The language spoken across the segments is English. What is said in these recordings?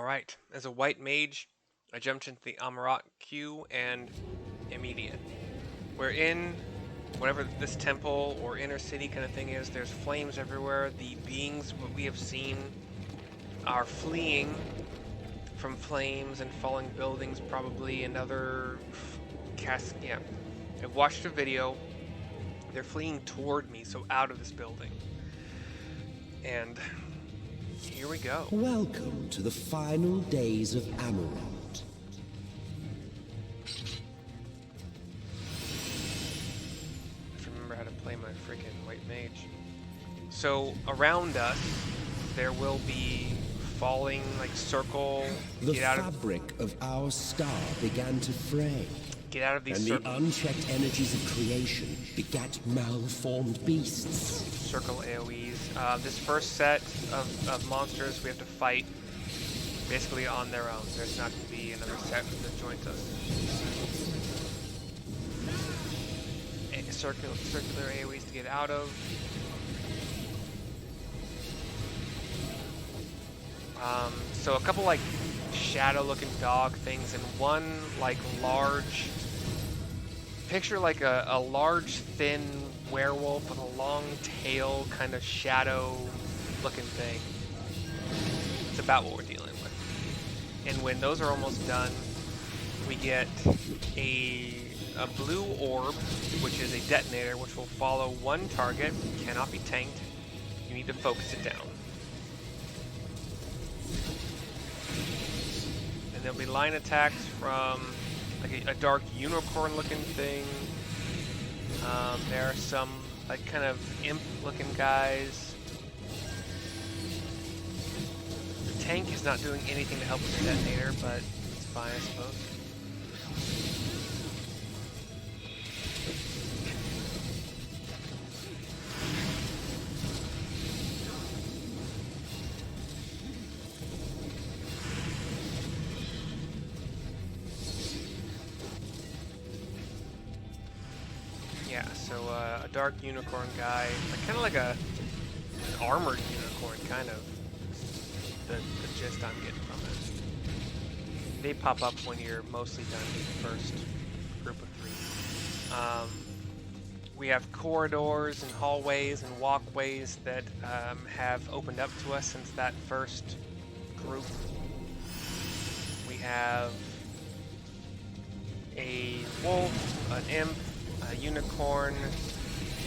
Alright, as a white mage, I jumped into the Amaurot queue and immediate. We're in whatever this temple or inner city kind of thing is. There's flames everywhere. The beings, what we have seen, are fleeing from flames and falling buildings probably and other yeah. I've watched a video. They're fleeing toward me, so out of this building. And here we go. Welcome to the final days of Amaurot. Just remember how to play my freaking white mage. So around us, there will be falling like circle. The fabric of our star began to fray. Get out of these and circles. The unchecked energies of creation begat malformed beasts. Circle AoEs. This first set of monsters we have to fight basically on their own. There's not going to be another set that joins us. Circular AoEs to get out of. So a couple like shadow-looking dog things and one like large. Picture like a large, thin werewolf with a long tail, kind of shadow-looking thing. It's about what we're dealing with. And when those are almost done, we get a blue orb, which is a detonator, which will follow one target, cannot be tanked. You need to focus it down. And there'll be line attacks from like a dark unicorn-looking thing. There are some like kind of imp-looking guys. The tank is not doing anything to help with the detonator, but it's fine, I suppose. Yeah, so a dark unicorn guy, like, kind of like an armored unicorn, kind of, the gist I'm getting from it. They pop up when you're mostly done with the first group of three. We have corridors and hallways and walkways that have opened up to us since that first group. We have a wolf, an imp, a unicorn,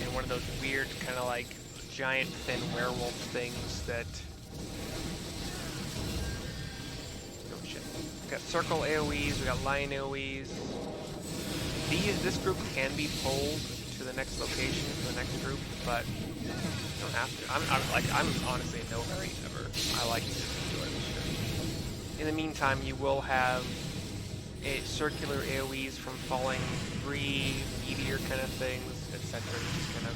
and one of those weird kind of like giant thin werewolf things that... Oh shit. We got circle AoEs, we got line AoEs. This group can be pulled to the next location, to the next group, but you don't have to. I'm honestly in no hurry ever. I like to just enjoy this shit. In the meantime, you will have circular AoEs from falling debris, meteor kind of things, etc. Just kind of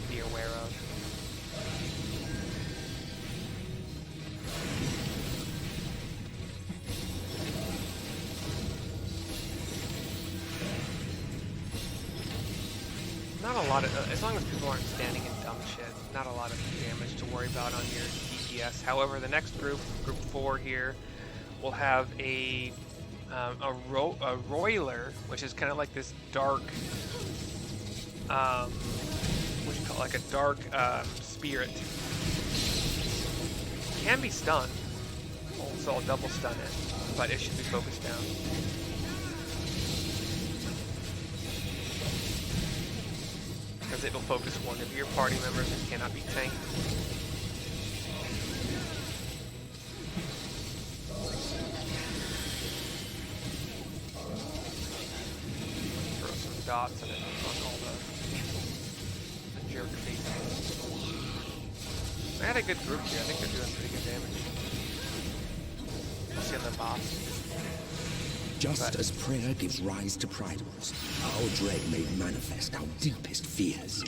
be aware of. Not a lot of, as long as people aren't standing in dumb shit, not a lot of damage to worry about on your DPS. However, the next group, group 4 here, will have a roiler, which is kind of like this dark, what do you call it? Like a dark spirit. Can be stunned, so I'll double stun it, but it should be focused down. Because it'll focus one of your party members and cannot be tanked. Dots and it on all the jerk faces. I had a good group here. I think they're doing pretty good damage. Let's see on the boss. Just as prayer gives rise to prideals, our dread made manifest our deepest fears.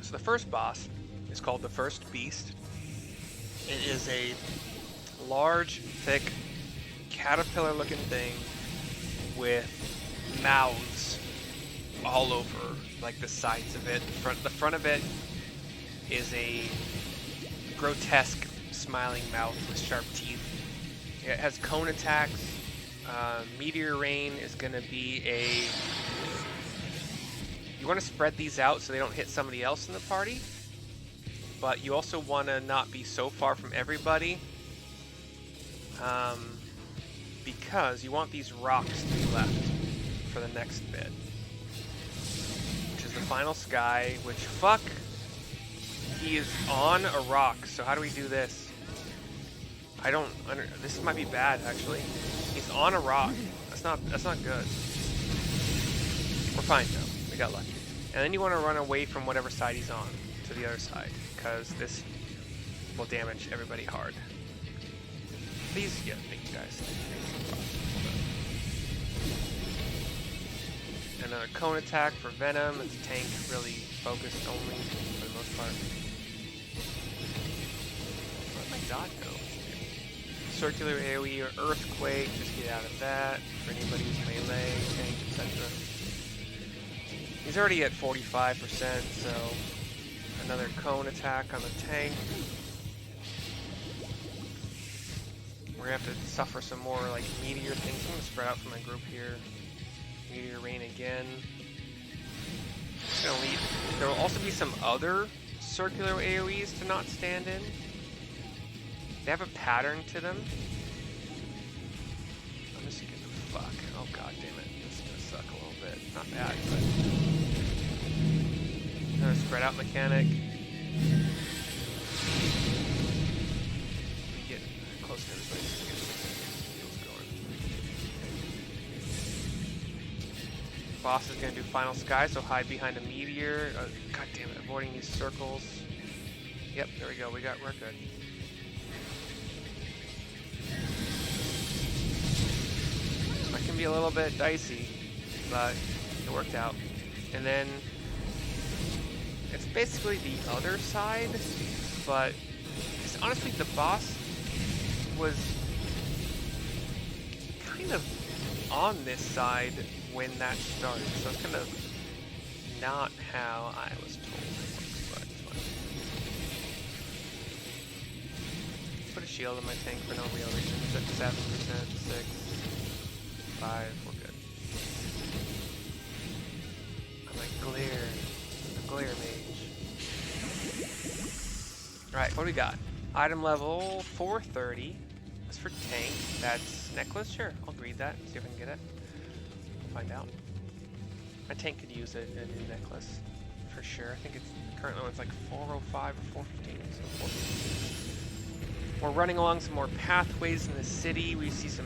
So the first boss is called the First Beast. It is a large, thick, caterpillar-looking thing with mouths all over, like the sides of it. The front of it is a grotesque smiling mouth with sharp teeth. It has cone attacks. Meteor Rain is going to be a... You want to spread these out so they don't hit somebody else in the party, but you also want to not be so far from everybody, because you want these rocks to be left for the next bit, which is the final sky, which, fuck, he is on a rock. So how do we do this? I don't this might be bad, actually. He's on a rock. That's not good. We're fine though. We got lucky. And then you want to run away from whatever side he's on to the other side, because this will damage everybody hard. Please, yeah, thank you guys. Another cone attack for Venom. It's tank really focused only for the most part. Where'd my dot go? Circular AoE or Earthquake, just get out of that for anybody who's melee, tank, etc. He's already at 45%, so another cone attack on the tank. We're gonna have to suffer some more like meteor things. I'm gonna spread out from my group here. Meteor Rain again. Gonna lead. There will also be some other circular AoEs to not stand in. They have a pattern to them. I'm just gonna fuck. Oh god damn it. This is gonna suck a little bit. Not bad, but another spread out mechanic. We get close to everybody to get heals going. Boss is gonna do Final Sky, so hide behind a meteor. God damn it, avoiding these circles. Yep, there we go. We're good. That can be a little bit dicey, but it worked out. And then it's basically the other side, but because honestly the boss was kind of on this side when that started, so it's kind of not how I was told it works, but it's fine. Put a shield on my tank for no real reason. It's at 7%, 6, 5, we're good. I'm like glare mage. Alright, what do we got? Item level 430. That's for tank. That's necklace? Sure, I'll read that and see if I can get it. We'll find out. My tank could use a new necklace for sure. I think it's currently it's like 405 or 415. So 415. We're running along some more pathways in the city. We see some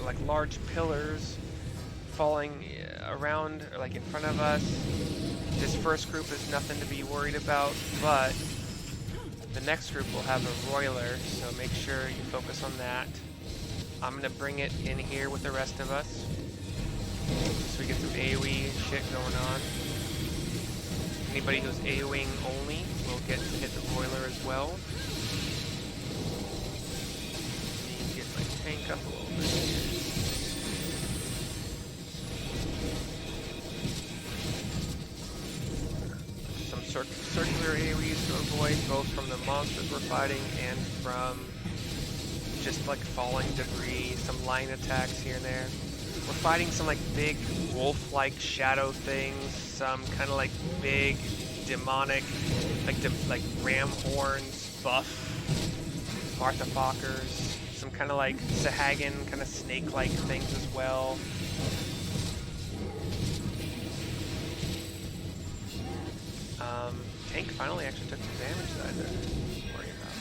like large pillars falling around or like in front of us. This first group is nothing to be worried about, but the next group will have a roiler, so make sure you focus on that. I'm gonna bring it in here with the rest of us, so we get some AoE shit going on. Anybody who's AoEing only will get to hit the roiler as well. Need to get my tank up a little bit here. Circular AoEs to avoid, both from the monsters we're fighting and from just like falling debris, some line attacks here and there. We're fighting some like big wolf-like shadow things, some kind of like big demonic, like ram horns, buff Martha-Fockers, some kind of like Sahagin kind of snake-like things as well. Tank finally actually took some damage that I didn't worry about.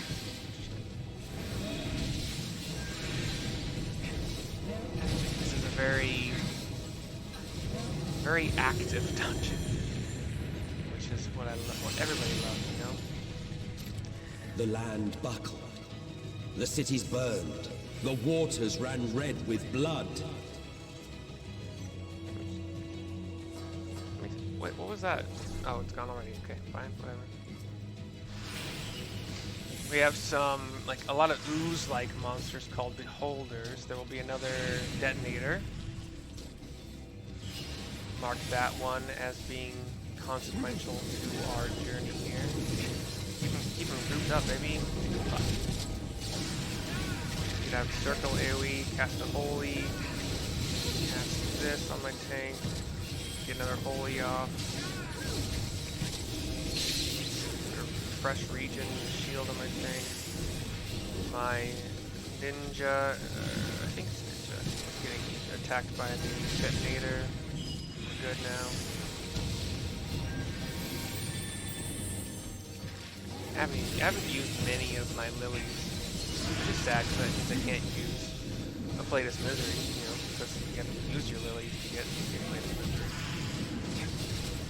This is a very, very active dungeon, which is what what everybody loves, you know? The land buckled. The cities burned. The waters ran red with blood. Wait, what was that? Oh, it's gone already. Okay, fine, whatever. We have some, like, a lot of ooze-like monsters called beholders. There will be another detonator. Mark that one as being consequential to our journey here. Keep them grouped up, baby. Fuck. should have circle AoE, cast a holy, cast this on my tank, get another holy off, put a fresh regen shield on my tank. My ninja, I think it's ninja, is getting attacked by the detonator. We're good now. I haven't used many of my lilies, which is sad because that means I can't use a Platus Misery, you know, because you have to use your lilies to get Platus Misery.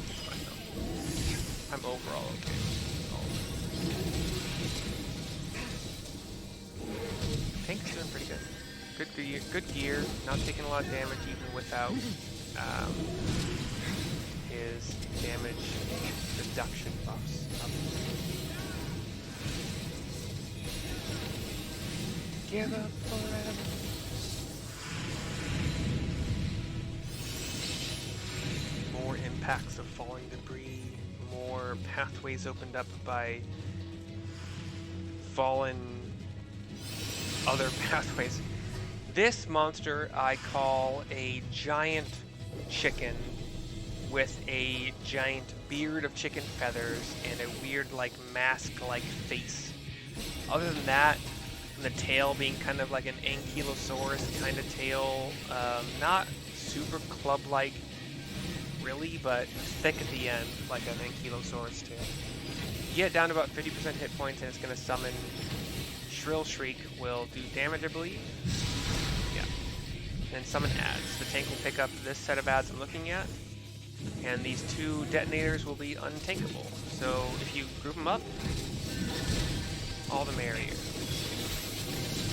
It's fine though. I'm overall okay. Tank's doing pretty good. Good gear, not taking a lot of damage even without his damage reduction buffs. Give up forever. More impacts of falling debris, more pathways opened up by fallen other pathways. This monster I call a giant chicken with a giant beard of chicken feathers and a weird like mask-like face. Other than that, the tail being kind of like an ankylosaurus kind of tail, not super club-like really, but thick at the end like an ankylosaurus tail. You get down to about 50% hit points and it's going to summon Shrill Shriek, will do damage I believe. Yeah. And summon adds. The tank will pick up this set of adds I'm looking at, and these two detonators will be untankable. So if you group them up, all the merrier.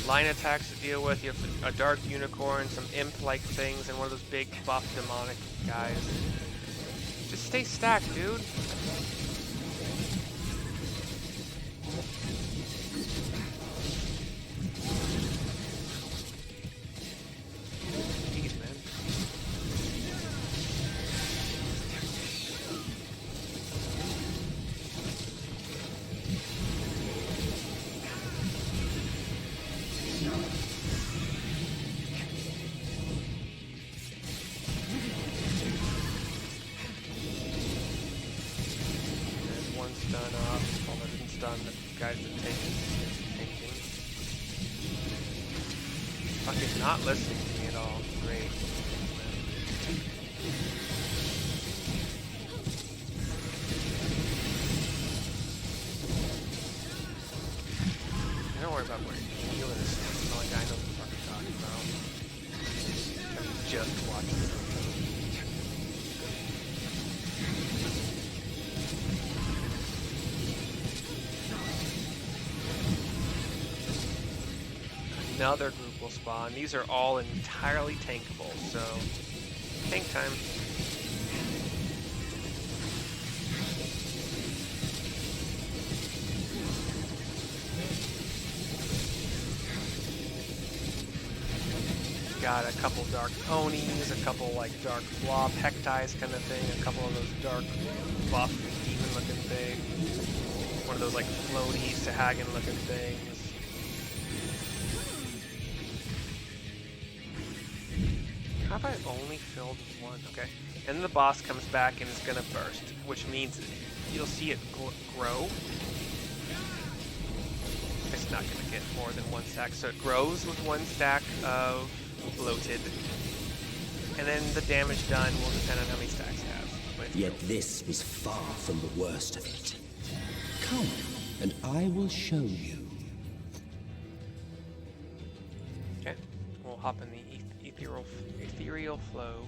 Line attacks to deal with, you have a dark unicorn, some imp-like things, and one of those big buff demonic guys. Just stay stacked, dude. Jeez, man. Stun off, well that didn't stun the guys that tanking. Fucking not listening to me at all. Great. Don't worry about where you're healing this. It's not like I know what the fuck you're talking about. I'm just watching it. Another group will spawn. These are all entirely tankable, so tank time. Got a couple dark ponies, a couple like dark blob hecties kind of thing, a couple of those dark buff demon looking things, one of those like floaty Sahagin looking things. How have I only filled one? Okay. And then the boss comes back and is going to burst, which means you'll see it grow. It's not going to get more than one stack, so it grows with one stack of bloated. And then the damage done will depend on how many stacks it has. Yet this was far from the worst of it. Come, and I will show you. Okay. We'll hop in the ethereal flow.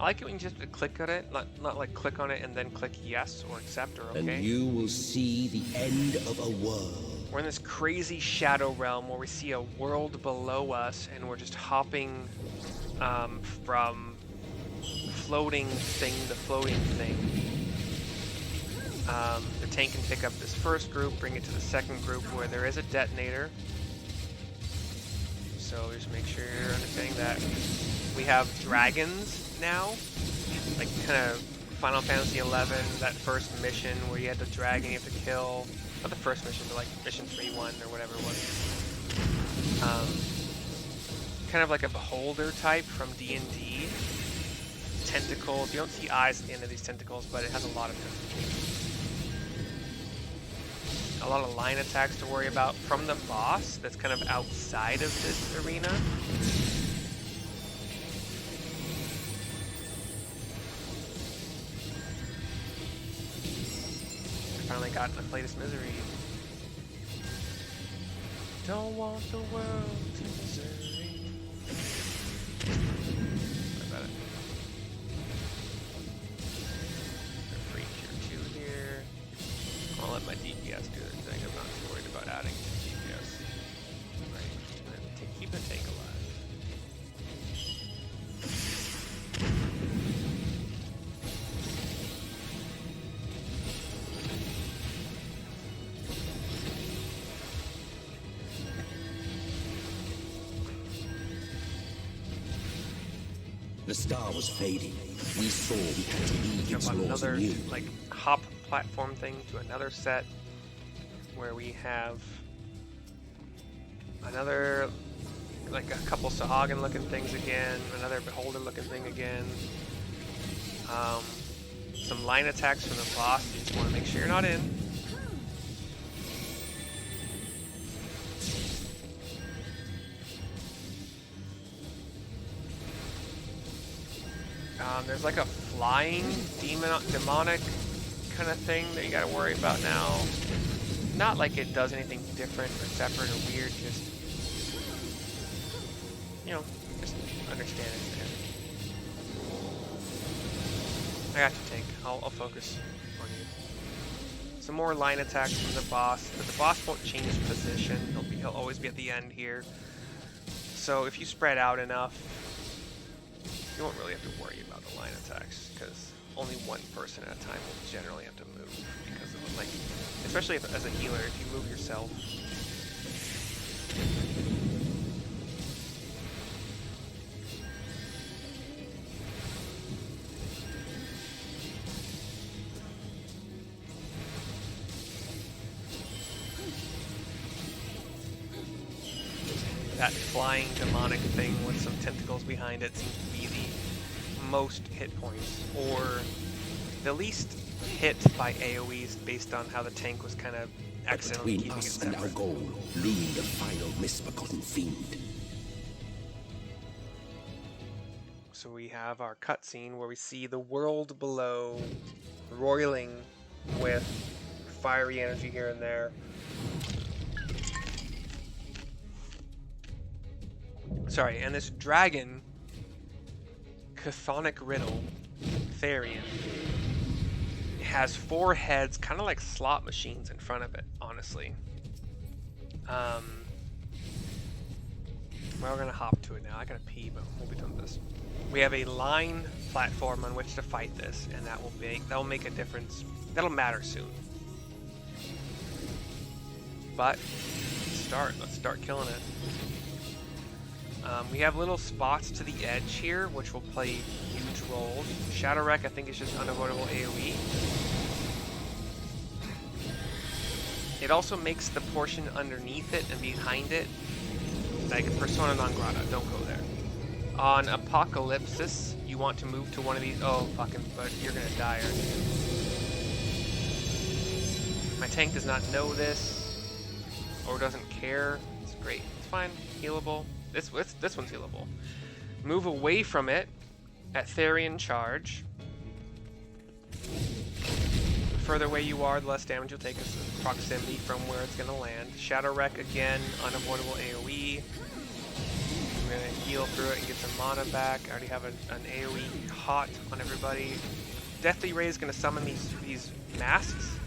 I like it when you just click on it, not like click on it and then click yes or accept or okay. And you will see the end of a world. We're in this crazy shadow realm where we see a world below us and we're just hopping from floating thing to floating thing. The tank can pick up this first group, bring it to the second group where there is a detonator. So just make sure you're understanding that. We have dragons now, like kind of Final Fantasy XI, that first mission where you had the dragon you have to kill. Not the first mission, but like mission 3-1 or whatever it was. Kind of like a beholder type from D&D. Tentacles. You don't see eyes at the end of these tentacles, but it has a lot of tentacles. A lot of line attacks to worry about from the boss that's kind of outside of this arena. I finally got the latest misery. Don't want the world to misery. What about it? Free tier 2 here. I'll let my DPS do their thing. I'm not too worried about adding to DPS. Right. Keep the tank alive. The star was fading. We saw we had to leave its laws Another anew. like hop platform thing to another set where we have another like a couple Sahagin looking things again, another Beholder looking thing again. Some line attacks from the boss. You just want to make sure you're not in. There's like a flying demonic kind of thing that you gotta worry about now. Not like it does anything different or separate or weird, just, you know, just understand it's there. I got you, tank. I'll focus on you. Some more line attacks from the boss, but the boss won't change position. He'll always be at the end here. So if you spread out enough, you won't really have to worry about the line attacks, because only one person at a time will generally have to move because of it. Like, especially as a healer, if you move yourself. That flying demonic thing with some tentacles behind it seems to be the most hit points, or the least hit by AoEs based on how the tank was kind of accidentally keeping it separate. Between us and our goal loomed the final misbegotten fiend. So we have our cutscene where we see the world below roiling with fiery energy here and there. Sorry, and this dragon, Chthonic Riddle, Therian, has 4 heads, kind of like slot machines in front of it, honestly. Well, we're gonna hop to it now. I gotta pee, but we'll be done with this. We have a line platform on which to fight this, and that will make a difference. That'll matter soon. But let's start killing it. We have little spots to the edge here, which will play huge roles. Shadow Wreck, I think, is just unavoidable AoE. It also makes the portion underneath it and behind it like persona non grata. Don't go there. On Apocalypsis, you want to move to one of these. Oh, fucking, but you're gonna die, aren't you? My tank does not know this, or doesn't care. It's great. It's fine. Healable. This one's healable. Move away from it at Therian charge. The further away you are, the less damage you'll take as proximity from where it's going to land. Shadow Wreck again, unavoidable AoE. I'm going to heal through it and get some mana back. I already have an AoE hot on everybody. Deathly Ray is going to summon these masks,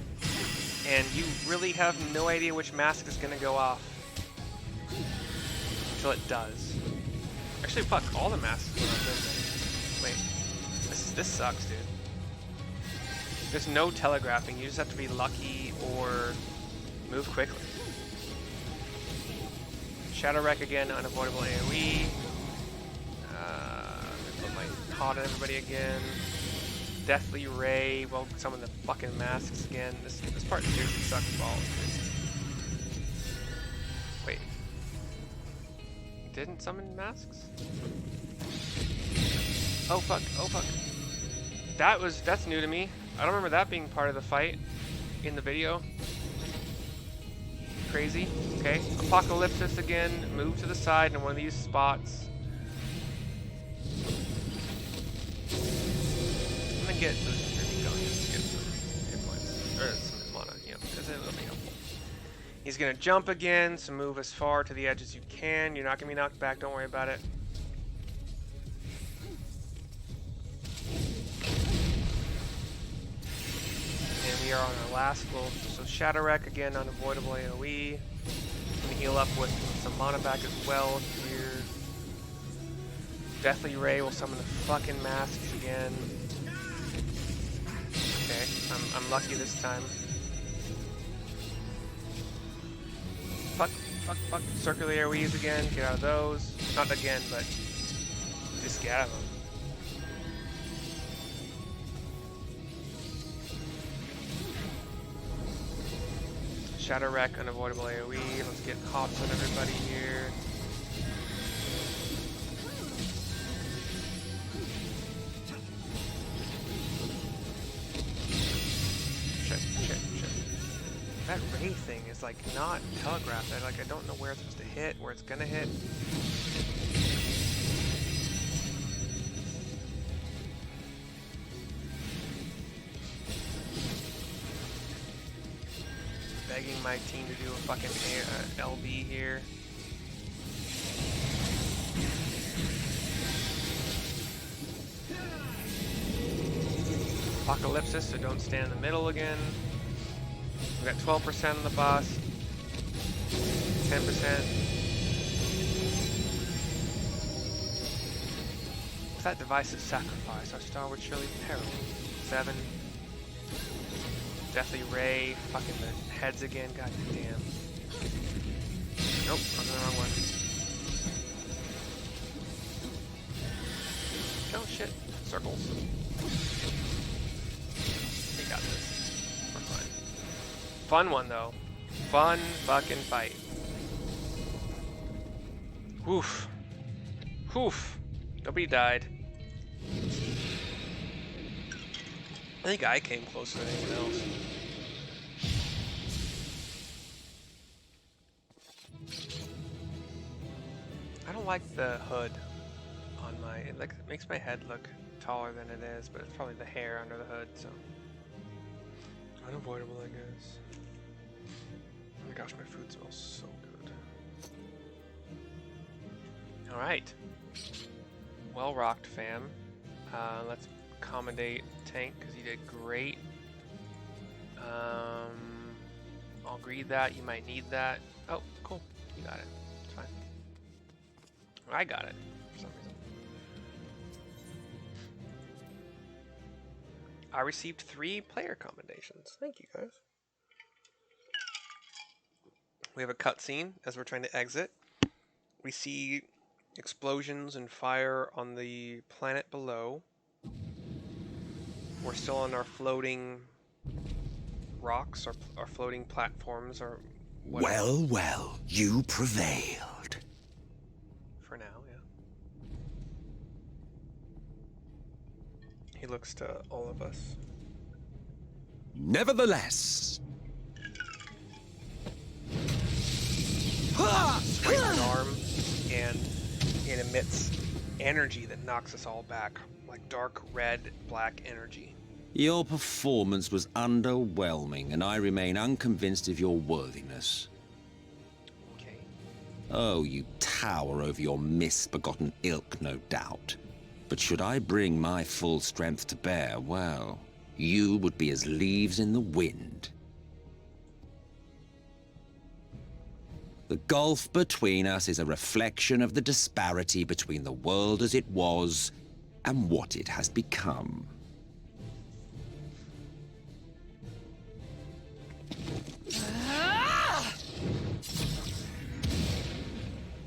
and you really have no idea which mask is going to go off until it does. Actually, fuck, all the masks went up, didn't they? Wait, this sucks, dude. There's no telegraphing. You just have to be lucky or move quickly. Shadow Wreck again, unavoidable AoE. Put my hot on everybody again. Deathly Ray. Well, summon the fucking masks again. This part seriously sucks balls, dude. Wait. didn't summon masks? Oh fuck, oh fuck. That's new to me. I don't remember that being part of the fight in the video. Crazy. Okay, Apocalypsis again, move to the side in one of these spots. I'm gonna get the streaming going just to get some hit points, or some mana, you know, because it'll be helpful. He's gonna jump again, so move as far to the edge as you can. You're not gonna be knocked back, don't worry about it. And we are on our last little, so Shadow Wreck again, unavoidable AoE. Gonna heal up with some mana back as well here. Deathly Ray will summon the fucking masks again. Okay, I'm lucky this time. Fuck, fuck, fuck. Circular AoEs again, get out of those. Not again, but just get out of them. Shadow Wreck, unavoidable AoE. Let's get hops on everybody here. Shit. That ray thing is like not telegraphed. I don't know where it's supposed to hit, where it's gonna hit. Begging my team to do a fucking LB here. Apocalypsis, so don't stand in the middle again. We got 12% on the boss. 10%. What's that divisive sacrifice? Our star would surely peril. 7. Deathly Ray, fucking the heads again, god damn. Nope, on the wrong one. Oh shit, circles. We got this. We're fine. Fun one though. Fun fucking fight. Woof. Woof. Nobody died. I think I came closer than anyone else. I don't like the hood on my, it makes my head look taller than it is, but it's probably the hair under the hood, so. Unavoidable, I guess. Oh my gosh, my food smells so good. Alright. Well rocked, fam. Let's accommodate tank because he did great. I'll greed that. You might need that. Oh, cool. You got it. It's fine. I got it for some reason. I received 3 player commendations. Thank you, guys. We have a cutscene as we're trying to exit. We see explosions and fire on the planet below. We're still on our floating rocks, our floating platforms, or whatever. Well, you prevailed. For now, yeah. He looks to all of us. Nevertheless. Swings his arm, and it emits energy that knocks us all back. Like dark red, black energy. Your performance was underwhelming, and I remain unconvinced of your worthiness. Okay. Oh, you tower over your misbegotten ilk, no doubt. But should I bring my full strength to bear, well, you would be as leaves in the wind. The gulf between us is a reflection of the disparity between the world as it was and what it has become.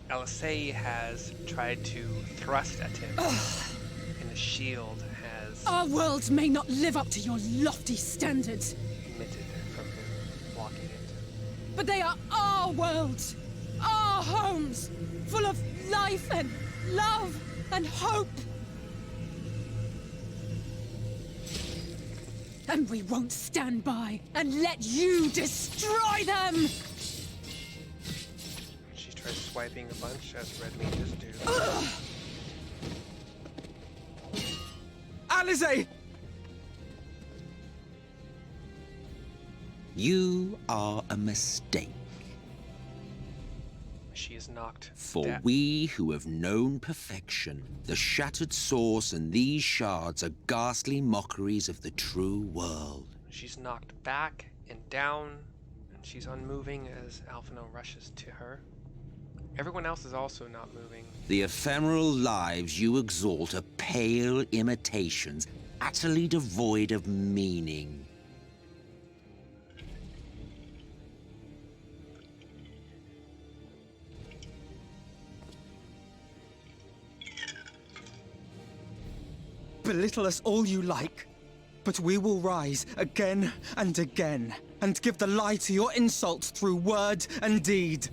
Alisei has tried to thrust at him, and the shield has Our world may not live up to your lofty standards, emitted from him, blocking it. but they are our worlds, our our homes, full of life and love and hope. And we won't stand by and let you destroy them! She tries swiping a bunch, as red mages do. Alizé! You are a mistake. She is knocked For down. we who have known perfection, the shattered source and these shards are ghastly mockeries of the true world. She's knocked back and down, and she's unmoving as Alphino rushes to her. Everyone else is also not moving. The ephemeral lives you exalt are pale imitations, utterly devoid of meaning. Belittle us all you like, but we will rise again and again, and give the lie to your insults through word and deed.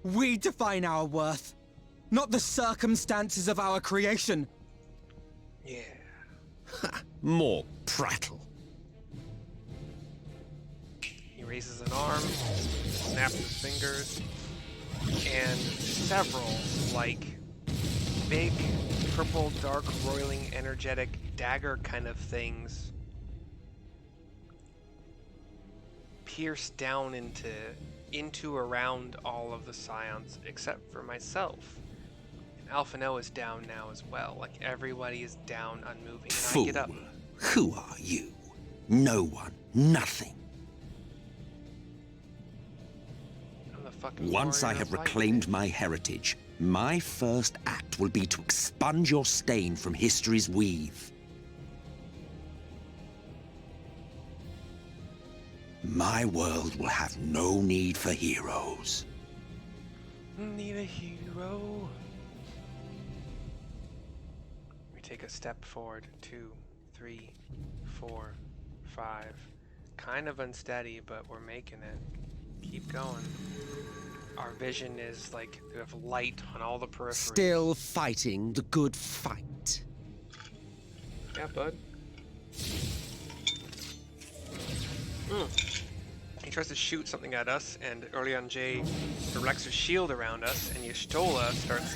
We define our worth, not the circumstances of our creation. Yeah. More prattle. He raises an arm, snaps his fingers, and several, like, big, purple, dark, roiling, energetic dagger kind of things pierce down into around all of the Scions, except for myself. And Alphino is down now as well. Like, everybody is down, unmoving, and Fool. I get up. Who are you? No one. Nothing. I'm the fucking Once I warrior have of light. reclaimed my heritage, my first act will be to expunge your stain from history's weave. My world will have no need for heroes. Need a hero. We take a step forward. 2, 3, 4, 5. Kind of unsteady, but we're making it. Keep going. Our vision is like we have light on all the peripheries. Still fighting the good fight. Yeah, bud. He tries to shoot something at us, and early on Jay directs her shield around us, and Y'shtola starts...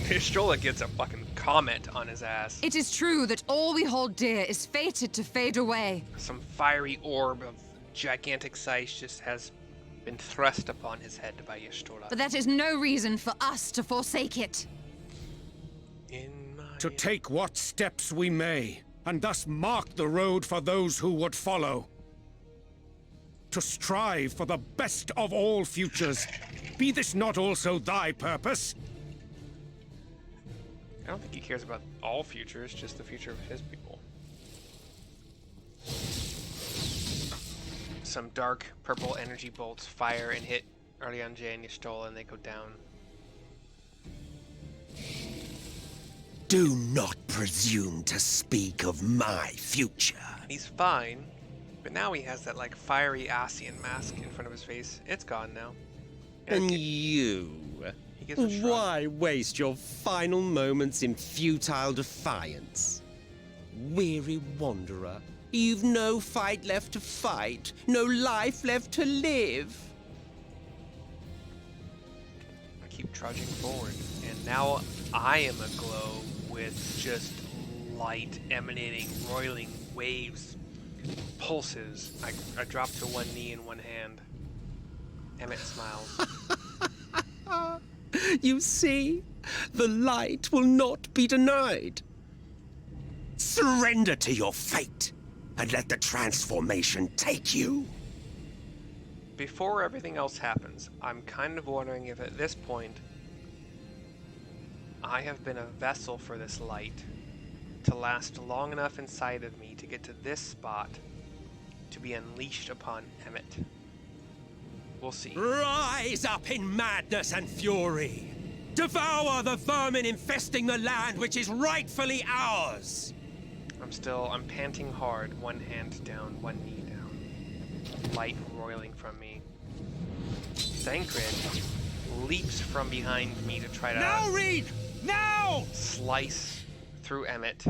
Y'shtola gets a fucking comment on his ass. It is true that all we hold dear is fated to fade away. Some fiery orb of gigantic size just has been thrust upon his head by Y'shtola. But that is no reason for us to forsake it. In my... To take what steps we may, and thus mark the road for those who would follow. To strive for the best of all futures. Be this not also thy purpose? I don't think he cares about all futures, just the future of his people. Some dark purple energy bolts fire and hit Arleon J and Y'shtola, and they go down. Do not presume to speak of my future. He's fine, but now he has that like fiery Asian mask in front of his face. It's gone now. And you? He gives a shrug. Why waste your final moments in futile defiance? Weary wanderer, you've no fight left to fight, no life left to live. I keep trudging forward, and now I am aglow with just light emanating, roiling waves, pulses. I drop to one knee and one hand. Emmett smiles. You see, the light will not be denied. Surrender to your fate, and let the transformation take you. Before everything else happens, I'm kind of wondering if at this point I have been a vessel for this light to last long enough inside of me to get to this spot to be unleashed upon Emmet. We'll see. Rise up in madness and fury. Devour the vermin infesting the land which is rightfully ours. I'm panting hard, one hand down, one knee down. Light roiling from me. Thancred leaps from behind me to try to Now, Reed! Now! slice through Emmett.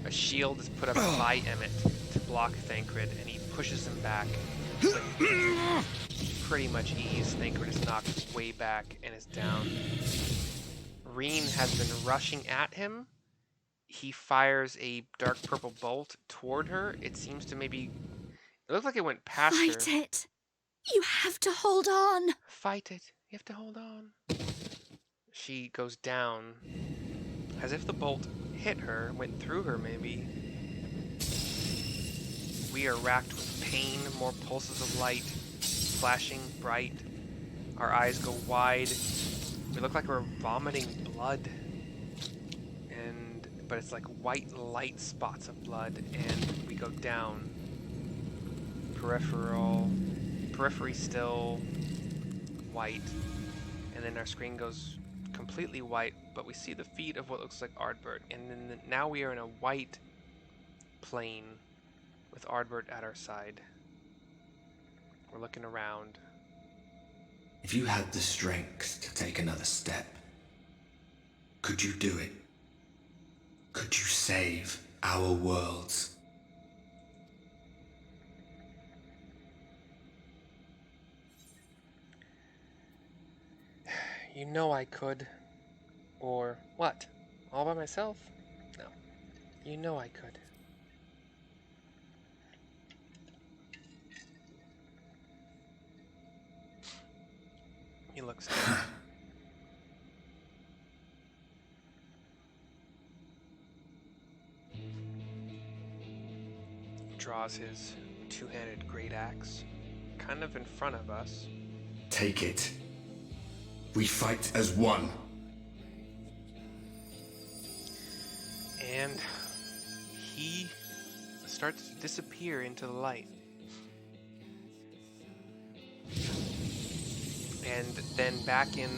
A shield is put up by Emmett to block Thancred, and he pushes him back. With pretty much ease, Thancred is knocked way back and is down. Reen has been rushing at him. He fires a dark purple bolt toward her. It seems to maybe... It looks like it went past her. Fight it! You have to hold on! Fight it. You have to hold on. She goes down, as if the bolt hit her, went through her maybe. We are racked with pain, more pulses of light, flashing bright. Our eyes go wide. We look like we're vomiting blood. But it's like white light spots of blood, and we go down. Periphery still white, and then our screen goes completely white, but we see the feet of what looks like Ardbert, and then now we are in a white plane with Ardbert at our side. We're looking around. If you had the strength to take another step, could you do it? Could you save our worlds? You know I could. Or what? All by myself? No. You know I could. He looks at me. Draws his two-handed great axe kind of in front of us. Take it. We fight as one. And he starts to disappear into the light. And then back in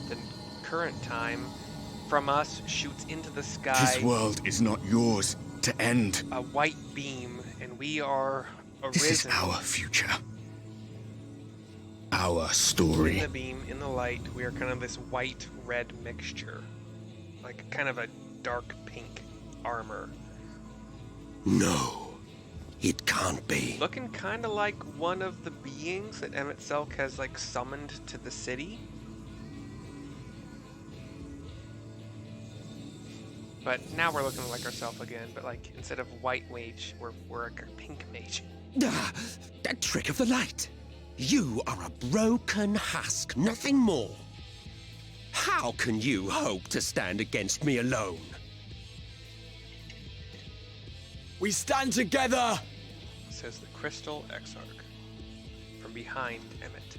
the current time, from us shoots into the sky This world is not yours to end. a white beam, and we are arisen. This is our future. Our story. In the beam, in the light, we are kind of this white-red mixture. Like kind of a dark pink armor. No, it can't be. Looking kind of like one of the beings that Emet-Selch has like summoned to the city. But now we're looking like ourselves again, but like instead of white mage, we're a pink mage. Ah, that trick of the light. You are a broken husk, nothing more. How can you hope to stand against me alone? We stand together! Says the Crystal Exarch from behind Emmett.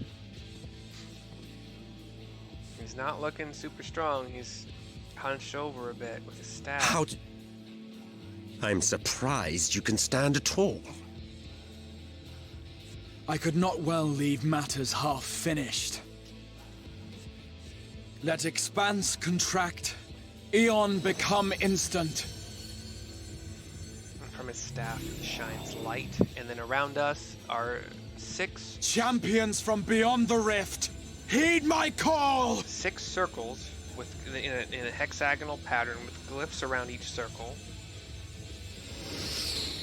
He's not looking super strong. He's hunched over a bit with his staff. I'm surprised you can stand at all. I could not well leave matters half finished. Let expanse contract, Eon become instant. From his staff shines light, and then around us are 6 Champions from beyond the rift, heed my call! 6 circles with in a hexagonal pattern with glyphs around each circle.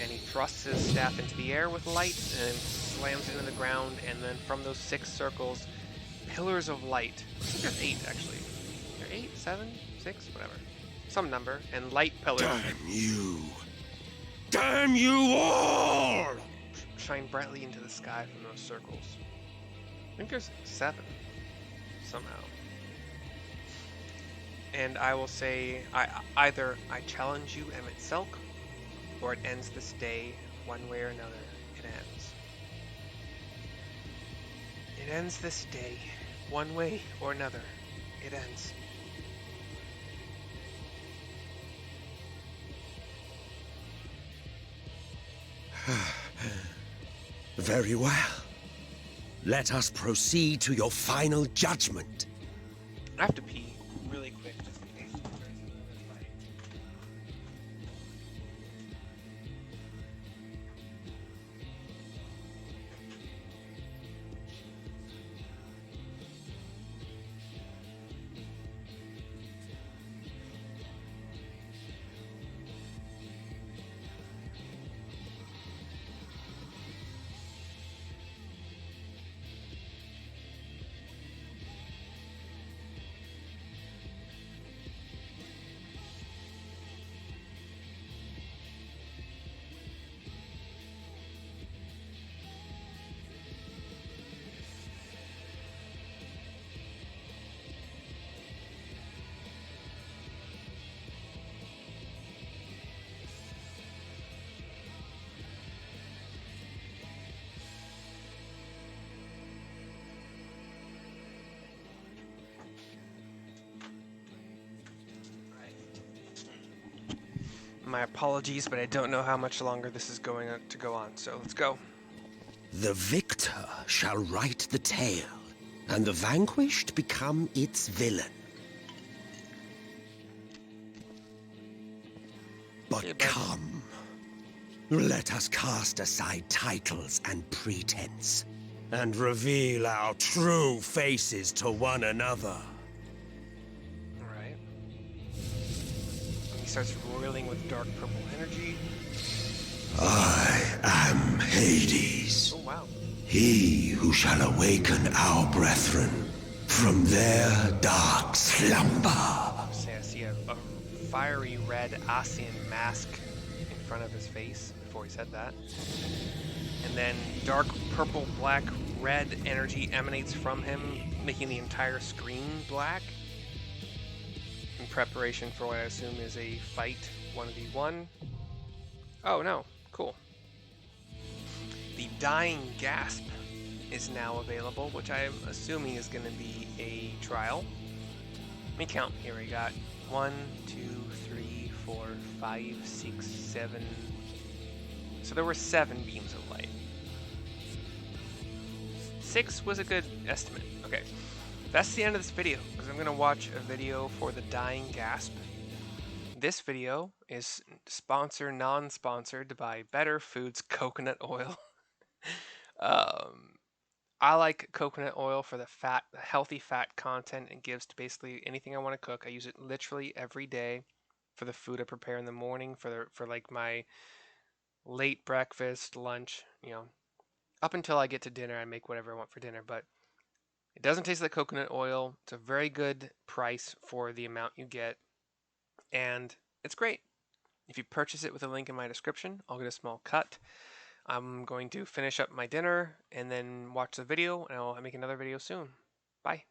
And he thrusts his staff into the air with light and slams it into the ground, and then from those 6 circles, pillars of light. I think there's 8 actually. There 8, 7, 6, whatever. Some number, and light pillars. Damn you! Damn you all! Shine brightly into the sky from those circles. I think there's 7 somehow. And I will say, either I challenge you, Emet-Selch, or it ends this day one way or another. It ends. It ends this day one way or another. It ends. Very well. Let us proceed to your final judgment. I have to pee really quick. My apologies, but I don't know how much longer this is going to go on, so let's go. The victor shall write the tale, and the vanquished become its villain. But Okay, bud. come, let us cast aside titles and pretense, and reveal our true faces to one another. Alright. He starts roiling with dark purple energy. I am Hades, Oh, wow. he who shall awaken our brethren from their dark slumber. I see a fiery red Asian mask in front of his face before he said that. And then dark purple, black, red energy emanates from him, making the entire screen black. In preparation for what I assume is a fight 1v1. Oh no, cool. The Dying Gasp is now available, which I am assuming is going to be a trial. Let me count. Here we got 1, 2, 3, 4, 5, 6, 7. So there were 7 beams of light. 6 was a good estimate. Okay, that's the end of this video, because I'm going to watch a video for the Dying Gasp. This video is non-sponsored by BetterFoods Coconut Oil. I like coconut oil for the healthy fat content it gives to basically anything I want to cook. I use it literally every day for the food I prepare in the morning, for like my late breakfast, lunch, up until I get to dinner. I make whatever I want for dinner, but it doesn't taste like coconut oil. It's a very good price for the amount you get, and it's great. If you purchase it with a link in my description, I'll get a small cut. I'm going to finish up my dinner and then watch the video, and I'll make another video soon. Bye.